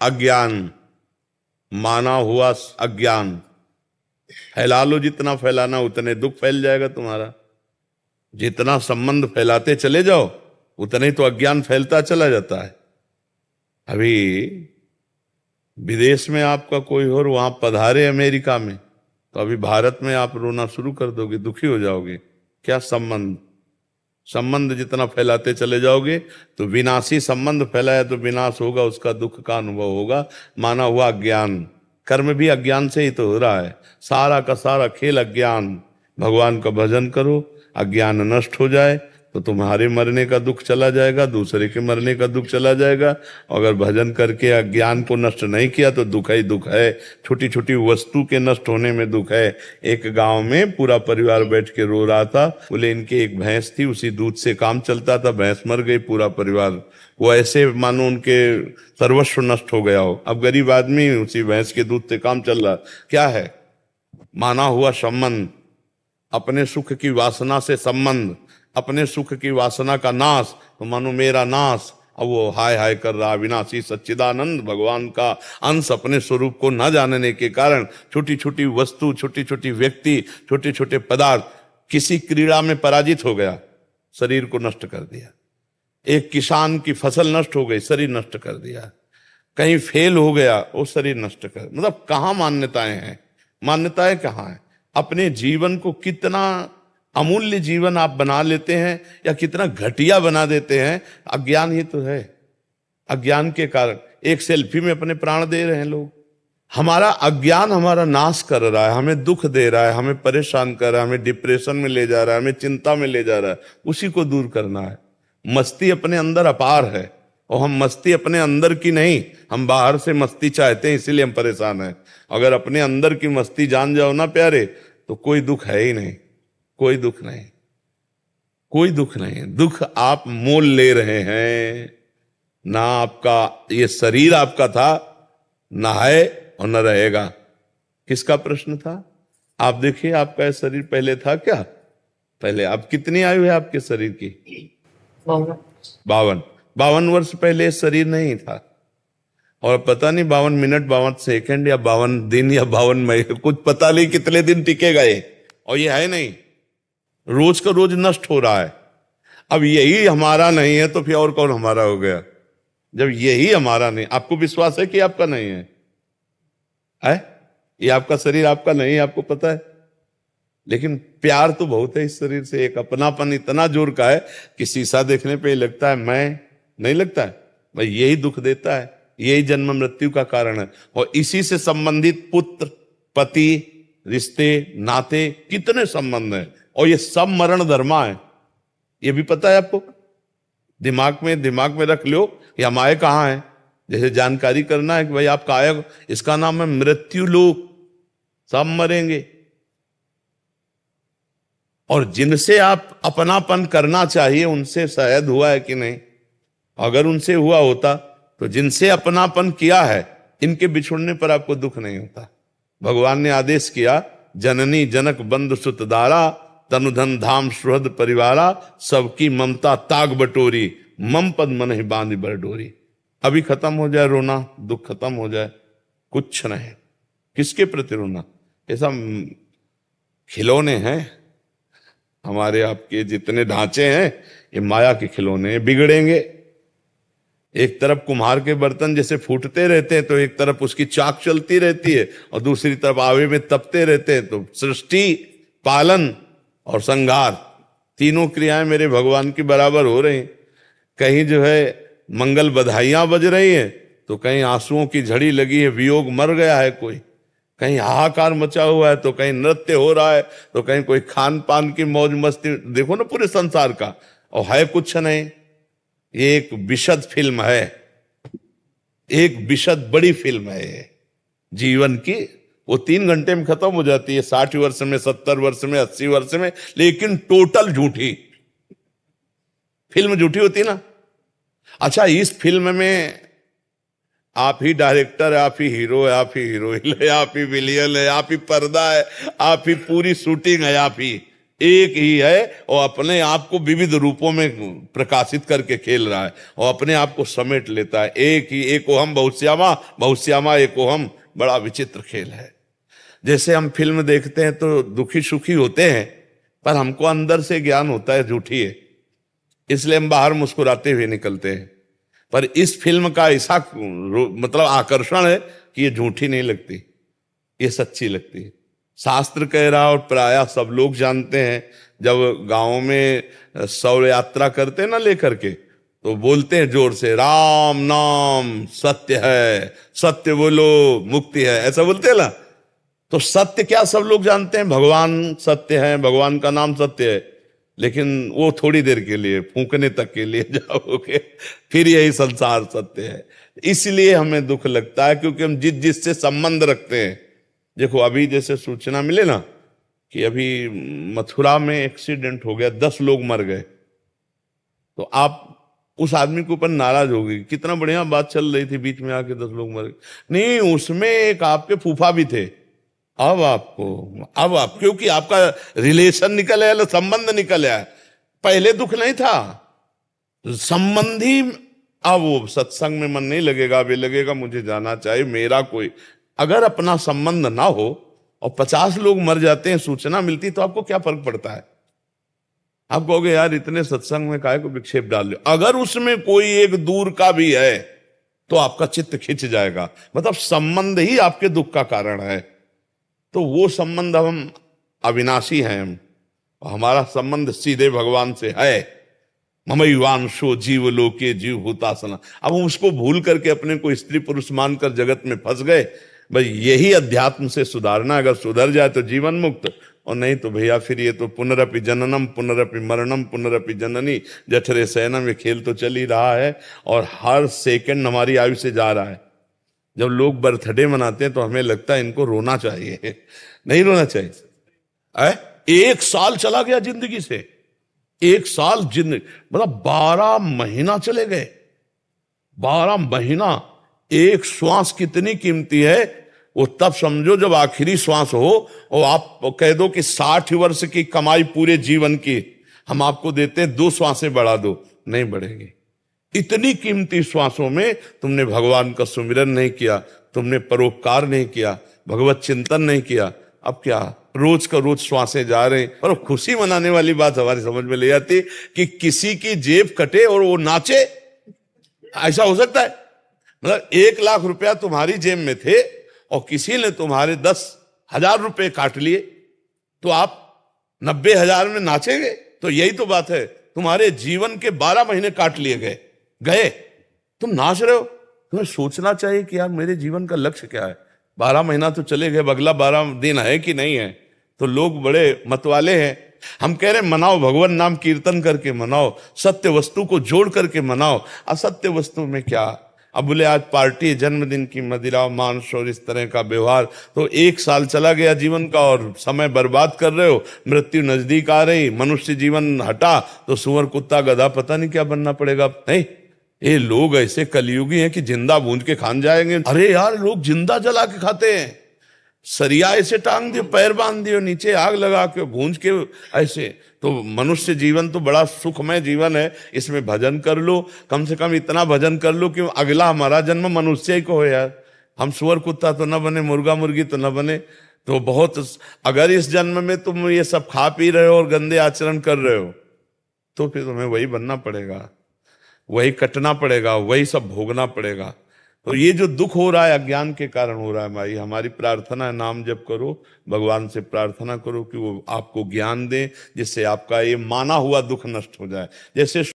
अज्ञान, माना हुआ अज्ञान। फैला लो, जितना फैलाना उतने दुख फैल जाएगा तुम्हारा। जितना संबंध फैलाते चले जाओ उतने ही तो अज्ञान फैलता चला जाता है। अभी विदेश में आपका कोई और वहां पधारे अमेरिका में, तो अभी भारत में आप रोना शुरू कर दोगे, दुखी हो जाओगे। क्या संबंध, संबंध जितना फैलाते चले जाओगे तो विनाशी संबंध फैलाया तो विनाश होगा, उसका दुख का अनुभव होगा। माना हुआ अज्ञान, कर्म भी अज्ञान से ही तो हो रहा है। सारा का सारा खेल अज्ञान। भगवान का भजन करो, अज्ञान नष्ट हो जाए तो तुम्हारे मरने का दुख चला जाएगा, दूसरे के मरने का दुख चला जाएगा। अगर भजन करके अज्ञान को नष्ट नहीं किया तो दुख ही दुख है। छोटी छोटी वस्तु के नष्ट होने में दुख है। एक गांव में पूरा परिवार बैठ के रो रहा था। बोले इनके एक भैंस थी, उसी दूध से काम चलता था, भैंस मर गई, पूरा परिवार वो ऐसे मानो उनके सर्वस्व नष्ट हो गया हो। अब गरीब आदमी उसी भैंस के दूध से काम चल रहा। क्या है? माना हुआ संबंध, अपने सुख की वासना से संबंध, अपने सुख की वासना का नाश। तो मानो मेरा नाश। अब वो हाय हाय कर रहा। विनाशी सच्चिदानंद भगवान का अंश अपने स्वरूप को न जानने के कारण छोटी छोटी वस्तु, छोटी छोटी व्यक्ति, छोटे छोटे पदार्थ, किसी क्रीड़ा में पराजित हो गया, शरीर को नष्ट कर दिया। एक किसान की फसल नष्ट हो गई, शरीर नष्ट कर दिया। कहीं फेल हो गया, वो शरीर नष्ट कर। मतलब कहाँ मान्यताएं हैं? मान्यताएं कहाँ है? अपने जीवन को कितना अमूल्य जीवन आप बना लेते हैं या कितना घटिया बना देते हैं, अज्ञान ही तो है। अज्ञान के कारण एक सेल्फी में अपने प्राण दे रहे हैं लोग। हमारा अज्ञान हमारा नाश कर रहा है, हमें दुख दे रहा है, हमें परेशान कर रहा है, हमें डिप्रेशन में ले जा रहा है, हमें चिंता में ले जा रहा है। उसी को दूर करना है। मस्ती अपने अंदर अपार है, और हम मस्ती अपने अंदर की नहीं, हम बाहर से मस्ती चाहते हैं, इसीलिए हम परेशान हैं। अगर अपने अंदर की मस्ती जान जाओ ना प्यारे, तो कोई दुख है ही नहीं, कोई दुख नहीं, कोई दुख नहीं। दुख आप मोल ले रहे हैं ना। आपका ये शरीर आपका था, ना है और न रहेगा। किसका प्रश्न था? आप देखिए, आपका ये शरीर पहले था क्या? पहले आप कितनी आयु है आपके शरीर की? 52। 52 वर्ष पहले शरीर नहीं था। और पता नहीं 52 मिनट, 52 सेकंड या 52 दिन या 52 महीने, कुछ पता नहीं कितने दिन टिकेगा ये। और ये है नहीं, रोज का रोज नष्ट हो रहा है। अब यही हमारा नहीं है तो फिर और कौन हमारा हो गया? जब यही हमारा नहीं, आपको विश्वास है कि आपका नहीं है? ये आपका शरीर आपका नहीं है, आपको पता है। लेकिन प्यार तो बहुत है इस शरीर से। एक अपनापन इतना जोर का है कि शीशा देखने पे लगता है मैं, नहीं लगता है भाई। यही दुख देता है, यही जन्म मृत्यु का कारण है। और इसी से संबंधित पुत्र, पति, रिश्ते, नाते, कितने संबंध हैं। और ये सब मरण धर्मा है, ये भी पता है आपको। दिमाग में रख लो, या माए कहाँ है। जैसे जानकारी करना है कि भाई आप काय, इसका नाम है मृत्यु लोक। सब मरेंगे। और जिनसे आप अपनापन करना चाहिए उनसे शायद हुआ है कि नहीं? अगर उनसे हुआ होता तो जिनसे अपनापन किया है, इनके बिछुड़ने पर आपको दुख नहीं होता। भगवान ने आदेश किया, जननी जनक बंधु सुत दारा, तनुधन धाम सुहृद परिवारा, सबकी ममता ताग बटोरी, मम पद मन ही बांध बर डोरी। अभी खत्म हो जाए रोना, दुख खत्म हो जाए, कुछ नहीं। किसके प्रति रोना? ऐसा खिलौने हैं हमारे आपके, जितने ढांचे हैं ये माया के खिलौने, बिगड़ेंगे। एक तरफ कुम्हार के बर्तन जैसे फूटते रहते हैं तो एक तरफ उसकी चाक चलती रहती है, और दूसरी तरफ आवे में तपते रहते हैं। तो सृष्टि, पालन और संहार, तीनों क्रियाएं मेरे भगवान की बराबर हो रही। कहीं जो है मंगल बधाइयां बज रही हैं, तो कहीं आंसुओं की झड़ी लगी है, वियोग मर गया है कोई, कहीं हाहाकार मचा हुआ है, तो कहीं नृत्य हो रहा है, तो कहीं कोई खान पान की मौज मस्ती। देखो ना पूरे संसार का, और है कुछ नहीं। ये एक विशद फिल्म है, एक विशद बड़ी फिल्म है ये जीवन की। वो 3 घंटे में खत्म हो जाती है, 60 वर्ष में, 70 वर्ष में, 80 वर्ष में, लेकिन टोटल झूठी फिल्म। झूठी होती ना। अच्छा, इस फिल्म में आप ही डायरेक्टर है, आप ही हीरो है, आप ही हीरोइन है, आप ही विलियन है, आप ही पर्दा है, आप ही पूरी शूटिंग है, आप ही। एक ही है और अपने आप को विविध रूपों में प्रकाशित करके खेल रहा है और अपने आप को समेट लेता है। एक ही, एको हम बहुश्यामा, बहुश्यामा एको हम। बड़ा विचित्र खेल है। जैसे हम फिल्म देखते हैं तो दुखी सुखी होते हैं, पर हमको अंदर से ज्ञान होता है झूठी है, इसलिए हम बाहर मुस्कुराते हुए निकलते हैं। पर इस फिल्म का ऐसा मतलब आकर्षण है कि ये झूठी नहीं लगती, ये सच्ची लगती है। शास्त्र कह रहा और प्रायः सब लोग जानते हैं, जब गांवों में शव यात्रा करते हैं ना लेकर के, तो बोलते हैं जोर से, राम नाम सत्य है, सत्य बोलो मुक्ति है, ऐसा बोलते हैं ना। तो सत्य क्या सब लोग जानते हैं, भगवान सत्य है, भगवान का नाम सत्य है, लेकिन वो थोड़ी देर के लिए, फूंकने तक के लिए जाओगे, फिर यही संसार सत्य है। इसलिए हमें दुख लगता है, क्योंकि हम जिससे संबंध रखते हैं। देखो अभी जैसे सूचना मिले ना कि अभी मथुरा में एक्सीडेंट हो गया, 10 लोग मर गए, तो आप उस आदमी के ऊपर नाराज हो गई, कितना बढ़िया बात चल रही थी, बीच में आके 10 लोग मर गए। नहीं, उसमें एक आपके फूफा भी थे। अब आप क्योंकि आपका रिलेशन निकल आया, संबंध निकल आया, पहले दुख नहीं था, संबंधी। अब वो सत्संग में मन नहीं लगेगा, वे लगेगा मुझे जाना चाहिए, मेरा कोई। अगर अपना संबंध ना हो और 50 लोग मर जाते हैं, सूचना मिलती, तो आपको क्या फर्क पड़ता है? आप कहोगे यार इतने सत्संग में काहे को विक्षेप डाल लो। अगर उसमें कोई एक दूर का भी है तो आपका चित्त खिंच जाएगा, मतलब संबंध ही आपके दुख का कारण है। तो वो संबंध, हम अविनाशी हैं, हमारा संबंध सीधे भगवान से है। ममैवांशो जीव लोके जीव हुतासना। अब हम उसको भूल करके अपने को स्त्री पुरुष मानकर जगत में फंस गए। भाई यही अध्यात्म से सुधारना, अगर सुधर जाए तो जीवन मुक्त, और नहीं तो भैया फिर ये तो पुनरपि जननम पुनरपि मरणम पुनरपि जननी जठरे शयनम, ये खेल तो चल ही रहा है और हर सेकंड हमारी आयु से जा रहा है। जब लोग बर्थडे मनाते हैं तो हमें लगता है इनको रोना चाहिए, नहीं रोना चाहिए। 1 साल चला गया जिंदगी से, 1 साल जिंदगी, मतलब 12 महीना चले गए। 12 महीना, एक श्वास कितनी कीमती है वो तब समझो जब आखिरी श्वास हो और आप कह दो कि 60 वर्ष की कमाई पूरे जीवन की हम आपको देते हैं, 2 श्वासें बढ़ा दो, नहीं बढ़ेगी। इतनी कीमती श्वासों में तुमने भगवान का सुमिरन नहीं किया, तुमने परोपकार नहीं किया, भगवत चिंतन नहीं किया। अब क्या रोज का रोज श्वासें जा रहे हैं। और खुशी मनाने वाली बात हमारी समझ में ले आती कि किसी की जेब कटे और वो नाचे, ऐसा हो सकता है? मतलब 1 लाख रुपया तुम्हारी जेब में थे और किसी ने तुम्हारे 10,000 रुपए काट लिए, तो आप 90,000 में नाचेंगे? तो यही तो बात है, तुम्हारे जीवन के 12 महीने काट लिए गए, तुम नाच रहे हो। तुम्हें सोचना चाहिए कि यार मेरे जीवन का लक्ष्य क्या है। 12 महीना तो चले गए, अगला 12 दिन है कि नहीं है? तो लोग बड़े मतवाले हैं। हम कह रहे मनाओ, भगवान नाम कीर्तन करके मनाओ, सत्य वस्तु को जोड़ करके मनाओ। असत्य वस्तु में क्या? अब बोले आज पार्टी, जन्मदिन की मदिरा मांस और इस तरह का व्यवहार, तो 1 साल चला गया जीवन का और समय बर्बाद कर रहे हो। मृत्यु नजदीक आ रही, मनुष्य जीवन हटा तो सुअर कुत्ता गधा पता नहीं क्या बनना पड़ेगा। नहीं, ये लोग ऐसे कलयुगी हैं कि जिंदा भूंज के खान जाएंगे। अरे यार लोग जिंदा जला के खाते हैं, सरिया ऐसे टांग दियो, पैर बांध दियो, नीचे आग लगा के भूंज के ऐसे। तो मनुष्य जीवन तो बड़ा सुखमय जीवन है, इसमें भजन कर लो, कम से कम इतना भजन कर लो कि अगला हमारा जन्म मनुष्य ही को हो यार। हम सुअर कुत्ता तो न बने, मुर्गा मुर्गी तो न बने। तो बहुत, अगर इस जन्म में तुम ये सब खा पी रहे हो और गंदे आचरण कर रहे हो तो फिर तुम्हें वही बनना पड़ेगा, वही कटना पड़ेगा, वही सब भोगना पड़ेगा। तो ये जो दुख हो रहा है अज्ञान के कारण हो रहा है भाई। हमारी प्रार्थना है, नाम जप करो, भगवान से प्रार्थना करो कि वो आपको ज्ञान दे, जिससे आपका ये माना हुआ दुख नष्ट हो जाए। जैसे